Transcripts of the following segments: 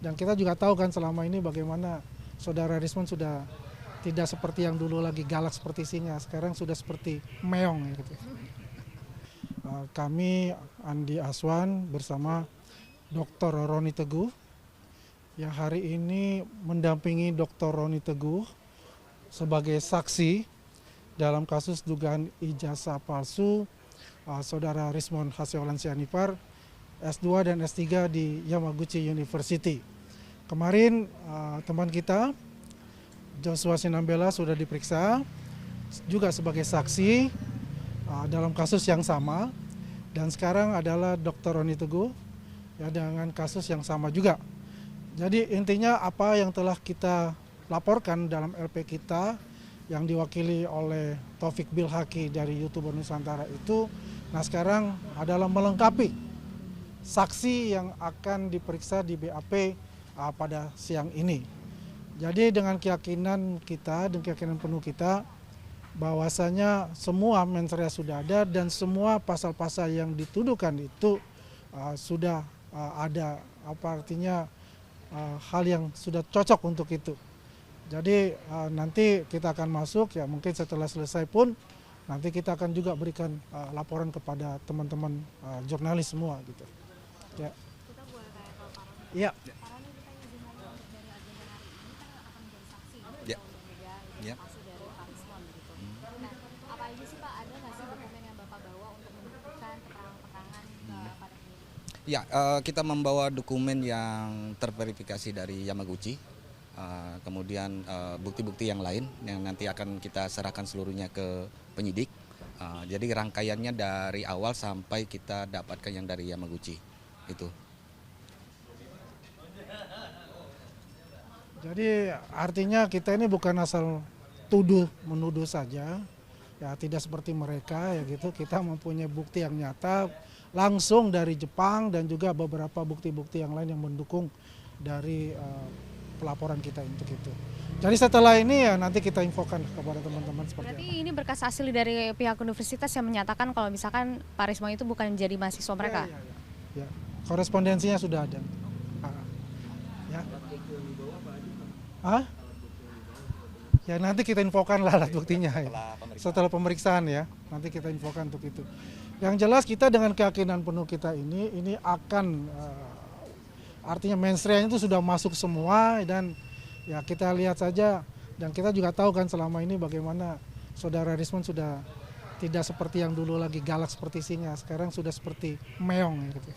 Dan kita juga tahu kan selama ini bagaimana Saudara Rismond sudah tidak seperti yang dulu lagi galak seperti singa, sekarang sudah seperti meong gitu. Kami Andi Aswan bersama Dr. Roni Teguh yang hari ini mendampingi Dr. Roni Teguh sebagai saksi dalam kasus dugaan ijazah palsu Saudara Rismond Haseolan Sianipar S2 dan S3 di Yamaguchi University. Kemarin teman kita Joshua Sinambela sudah diperiksa juga sebagai saksi dalam kasus yang sama, dan sekarang adalah Dr. Roni Teguh ya, dengan kasus yang sama juga. Jadi intinya apa yang telah kita laporkan dalam LP kita yang diwakili oleh Taufik Bilhaki dari YouTuber Nusantara itu, nah sekarang adalah melengkapi saksi yang akan diperiksa di BAP pada siang ini. Jadi dengan keyakinan kita dan keyakinan penuh kita bahwasanya semua mens rea sudah ada dan semua pasal-pasal yang dituduhkan itu sudah ada, apa artinya hal yang sudah cocok untuk itu. Jadi nanti kita akan masuk ya, mungkin setelah selesai pun nanti kita akan juga berikan laporan kepada teman-teman jurnalis semua gitu. Ya. Kita boleh tanya ke Pak Roni. Iya. Pak Roni, kita izin lagi untuk dari agenda hari ini kan akan menjadi saksi Ya. untuk media Ya. palsu dari Pak Rismond gitu. Nah, apa aja sih Pak, ada nggak sih dokumen yang Bapak bawa untuk membuktikan keterangan-keterangan pada penyidik? Ya, kita membawa dokumen yang terverifikasi dari Yamaguchi, kemudian bukti-bukti yang lain yang nanti akan kita serahkan seluruhnya ke penyidik. Jadi rangkaiannya dari awal sampai kita dapatkan yang dari Yamaguchi itu. Jadi artinya kita ini bukan asal menuduh saja, ya tidak seperti mereka ya gitu. Kita mempunyai bukti yang nyata langsung dari Jepang dan juga beberapa bukti-bukti yang lain yang mendukung dari pelaporan kita untuk itu. Jadi setelah ini ya nanti kita infokan kepada teman-teman seperti Berarti apa. ini berkas asli dari pihak universitas yang menyatakan kalau misalkan Pak Rismond itu bukan jadi mahasiswa mereka? Ya, korespondensinya sudah ada. Ya. Ya nanti kita infokan lah alat buktinya ya. Setelah pemeriksaan ya, nanti kita infokan untuk itu. Yang jelas kita dengan keyakinan penuh kita ini akan artinya mens rea itu sudah masuk semua, dan ya kita lihat saja, dan kita juga tahu kan selama ini bagaimana Saudara Rismond sudah tidak seperti yang dulu lagi galak seperti singa, sekarang sudah seperti meong gitu.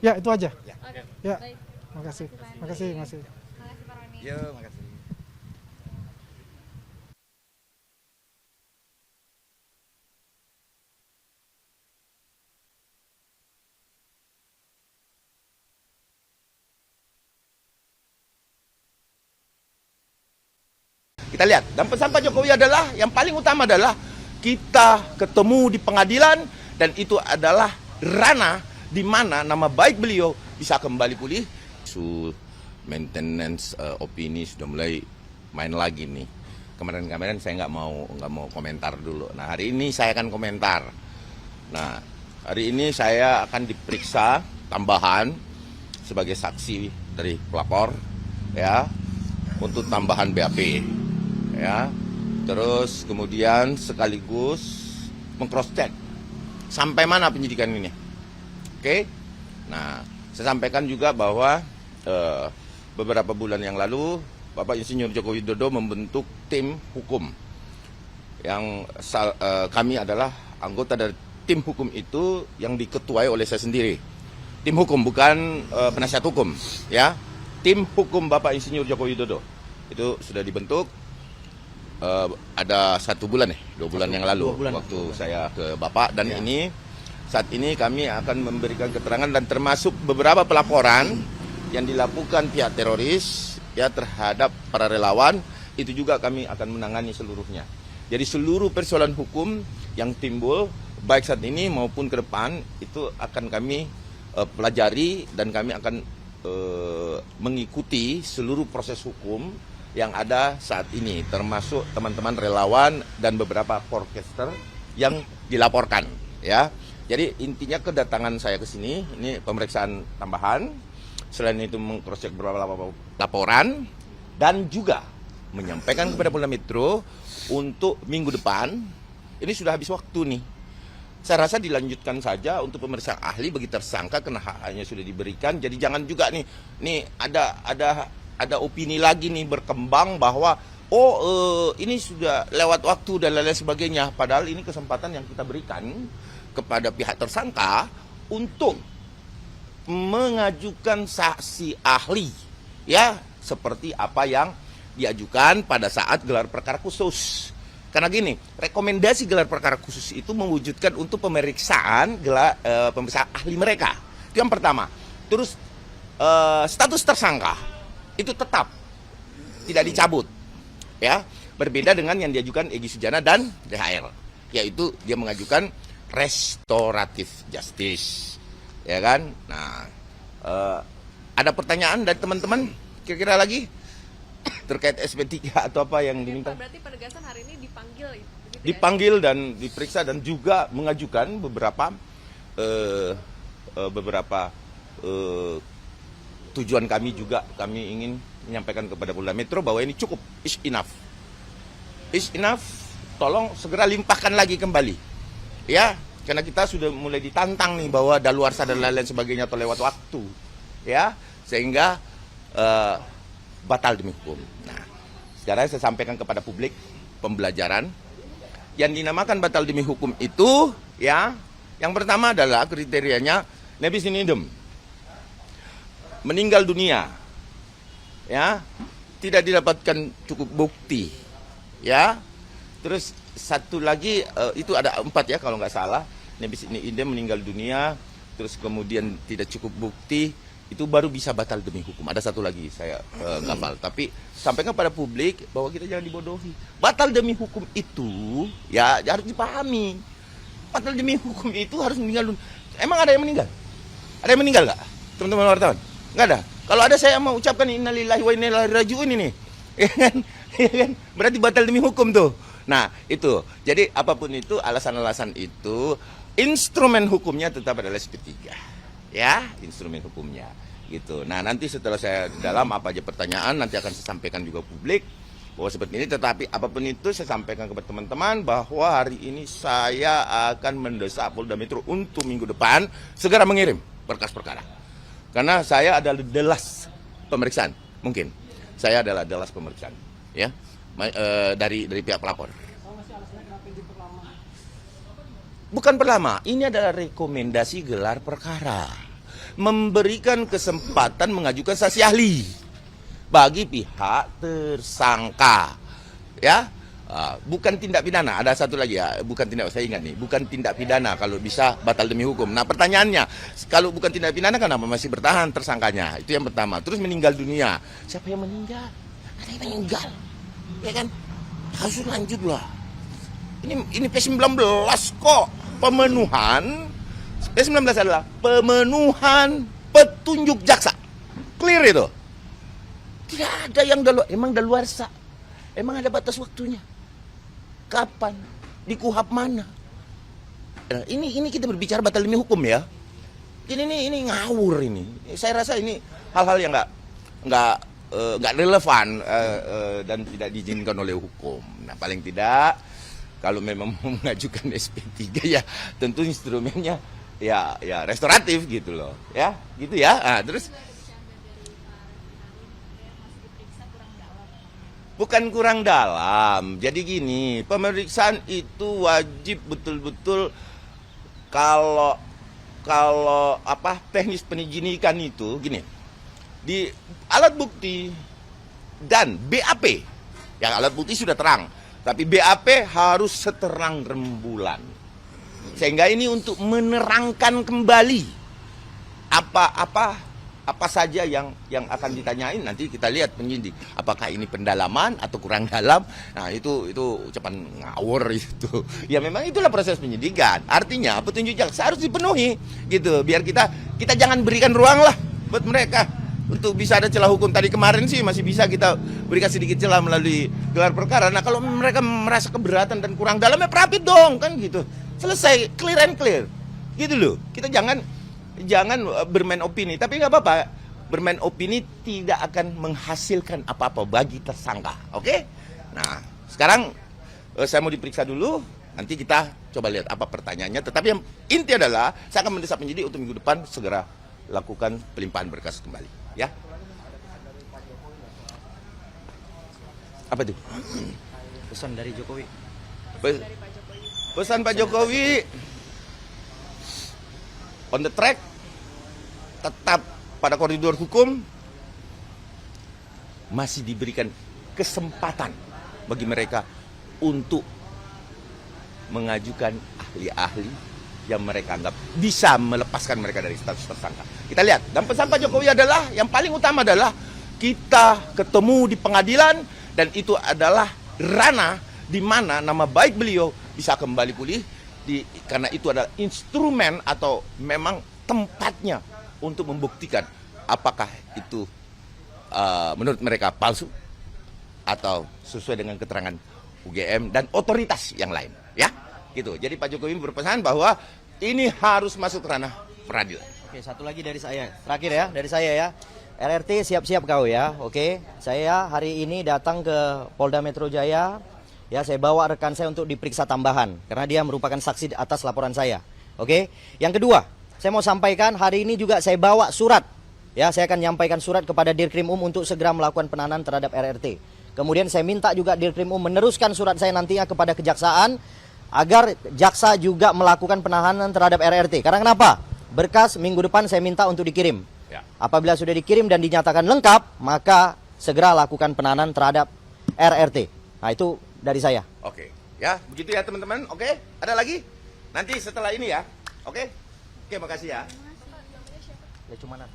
Ya itu aja. Oke, Ya, baik. makasih. Makasih, makasih. Makasih Pak Roni. Ya, makasih. Kita lihat, dan pesan Pak Jokowi adalah yang paling utama adalah kita ketemu di pengadilan, dan itu adalah ranah di mana nama baik beliau bisa kembali pulih. Isu maintenance opini sudah mulai main lagi nih. Kemarin-kemarin saya nggak mau komentar dulu. Nah hari ini saya akan komentar. Nah hari ini saya akan diperiksa tambahan sebagai saksi dari pelapor ya, untuk tambahan BAP. Ya, terus kemudian sekaligus mengcross check sampai mana penyidikan ini. Oke, nah saya sampaikan juga bahwa beberapa bulan yang lalu Bapak Insinyur Joko Widodo membentuk tim hukum yang kami adalah anggota dari tim hukum itu yang diketuai oleh saya sendiri. Tim hukum bukan penasihat hukum, ya. Tim hukum Bapak Insinyur Joko Widodo itu sudah dibentuk. Ada 1 bulan 2 bulan yang lalu waktu saya ke Bapak, dan ini saat ini kami akan memberikan keterangan dan termasuk beberapa pelaporan yang dilakukan pihak teroris ya terhadap para relawan, itu juga kami akan menangani seluruhnya. Jadi seluruh persoalan hukum yang timbul baik saat ini maupun ke depan itu akan kami pelajari, dan kami akan mengikuti seluruh proses hukum yang ada saat ini, termasuk teman-teman relawan dan beberapa podcaster yang dilaporkan ya. Jadi intinya kedatangan saya ke sini ini pemeriksaan tambahan Selain itu mengcross-check beberapa laporan dan juga menyampaikan kepada Polda Metro untuk minggu depan. Ini sudah habis waktu nih. Saya rasa dilanjutkan saja untuk pemeriksaan ahli bagi tersangka karena haknya sudah diberikan. Jadi jangan juga nih ada opini lagi nih berkembang bahwa ini sudah lewat waktu dan lain-lain sebagainya. Padahal ini kesempatan yang kita berikan kepada pihak tersangka untuk mengajukan saksi ahli, ya, seperti apa yang diajukan pada saat gelar perkara khusus. Karena gini, rekomendasi gelar perkara khusus itu mewujudkan untuk pemeriksaan pemeriksaan ahli mereka. Itu yang pertama. Terus status tersangka itu tetap tidak dicabut, ya. Berbeda dengan yang diajukan Egy Sujana dan DHR, yaitu dia mengajukan restoratif justice. Ya kan? Nah, ada pertanyaan dari teman-teman kira-kira lagi terkait SP3 atau apa yang diminta? Berarti penegasan hari ini dipanggil begitu ya? Dipanggil dan diperiksa dan juga mengajukan beberapa tujuan kami juga. Kami ingin menyampaikan kepada Polda Metro bahwa ini cukup, is enough. Is enough, tolong segera limpahkan lagi kembali. Ya, karena kita sudah mulai ditantang nih bahwa daluarsa dan lain-lain sebagainya atau lewat waktu, ya, sehingga batal demi hukum. Nah, sekarang saya sampaikan kepada publik pembelajaran yang dinamakan batal demi hukum itu, ya, yang pertama adalah kriterianya nebis in idem, meninggal dunia, ya, tidak didapatkan cukup bukti, ya, terus satu lagi itu ada 4 ya kalau nggak salah. Nebis in idem, meninggal dunia, terus kemudian tidak cukup bukti, itu baru bisa batal demi hukum. Ada satu lagi saya hafal, tapi sampaikan pada publik bahwa kita jangan dibodohi. Batal demi hukum itu ya harus dipahami. Batal demi hukum itu harus meninggal dunia. Emang ada yang meninggal? Ada yang meninggal nggak, teman-teman wartawan? Nggak ada. Kalau ada saya mau ucapkan innalillahi wa inna ilaihi raji'un ini. Ya kan? Berarti batal demi hukum tuh. Nah, itu. Jadi apapun itu, alasan-alasan itu, instrumen hukumnya tetap adalah SP3. Ya, instrumen hukumnya. Gitu. Nah, nanti setelah saya dalam apa aja pertanyaan, nanti akan saya sampaikan juga publik bahwa seperti ini. Tetapi apapun itu, saya sampaikan kepada teman-teman bahwa hari ini saya akan mendesak Polda Metro untuk minggu depan segera mengirim berkas perkara. Karena saya adalah delas pemeriksaan, mungkin. Saya adalah delas pemeriksaan, ya. Dari pihak pelapor. Bukan perlama, ini adalah rekomendasi gelar perkara. Memberikan kesempatan mengajukan saksi ahli bagi pihak tersangka. Ya, bukan tindak pidana. Ada satu lagi ya, bukan tindak, saya ingat nih, bukan tindak pidana kalau bisa batal demi hukum. Nah, pertanyaannya, kalau bukan tindak pidana kenapa masih bertahan tersangkanya? Itu yang pertama. Terus meninggal dunia. Siapa yang meninggal? Ada yang meninggal. Ya kan? Harus lanjut lah. Ini P19 kok. Pemenuhan P19 adalah pemenuhan petunjuk jaksa. Clear itu. Tidak ada yang emang daluarsa. Emang ada batas waktunya. Kapan? Di KUHP mana? Nah, ini kita berbicara batal demi hukum ya. Ini ngawur ini. Saya rasa ini hal-hal yang nggak relevan dan tidak diizinkan oleh hukum. Nah, paling tidak kalau memang mau mengajukan SP3 ya tentu instrumennya ya restoratif gitu loh, ya gitu ya. Nah, terus bukan kurang dalam. Jadi gini, pemeriksaan itu wajib betul-betul kalau teknis penyidikan itu gini. Di alat bukti dan BAP, yang alat bukti sudah terang, tapi BAP harus seterang rembulan. Sehingga ini untuk menerangkan kembali apa saja yang akan ditanyain, nanti kita lihat penyidik. Apakah ini pendalaman atau kurang dalam? Nah, itu ucapan ngawur itu. Ya memang itulah proses penyidikan. Artinya petunjuk jaksa harus dipenuhi gitu. Biar kita jangan berikan ruang lah buat mereka untuk bisa ada celah hukum. Tadi kemarin sih masih bisa kita berikan sedikit celah melalui gelar perkara. Nah, kalau mereka merasa keberatan dan kurang dalam, ya perapit dong, kan gitu. Selesai, clear and clear. Gitu loh. Kita jangan bermain opini, tapi nggak apa-apa. bermain opini tidak akan menghasilkan apa-apa bagi tersangka. Oke? Nah, sekarang saya mau diperiksa dulu. Nanti kita coba lihat apa pertanyaannya. Tetapi yang inti adalah saya akan mendesak penyidik untuk minggu depan segera lakukan pelimpahan berkas kembali. Ya? Apa itu? Pesan dari Jokowi. Pesan Pak Jokowi on the track, tetap pada koridor hukum, masih diberikan kesempatan bagi mereka untuk mengajukan ahli-ahli yang mereka anggap bisa melepaskan mereka dari status tersangka. Kita lihat, dan pesan Pak Jokowi adalah, yang paling utama adalah kita ketemu di pengadilan, dan itu adalah ranah di mana nama baik beliau bisa kembali pulih, karena itu adalah instrumen atau memang tempatnya untuk membuktikan apakah itu menurut mereka palsu atau sesuai dengan keterangan UGM dan otoritas yang lain, ya, gitu. Jadi Pak Jokowi berpesan bahwa ini harus masuk ranah peradilan. Oke, satu lagi dari saya. Terakhir ya, dari saya ya. RRT siap-siap kau ya. Oke, saya hari ini datang ke Polda Metro Jaya. Ya, saya bawa rekan saya untuk diperiksa tambahan karena dia merupakan saksi atas laporan saya. Oke. Yang kedua, saya mau sampaikan hari ini juga saya bawa surat. Ya, saya akan menyampaikan surat kepada Dirkrim untuk segera melakukan penahanan terhadap RRT. Kemudian saya minta juga Dirkrim meneruskan surat saya nantinya kepada kejaksaan agar jaksa juga melakukan penahanan terhadap RRT. Karena kenapa? Berkas minggu depan saya minta untuk dikirim. Ya. Apabila sudah dikirim dan dinyatakan lengkap, maka segera lakukan penahanan terhadap RRT. Nah, itu dari saya. Oke, ya, begitu ya teman-teman. Oke, ada lagi? Nanti setelah ini ya. Oke, makasih ya. Ya, cuman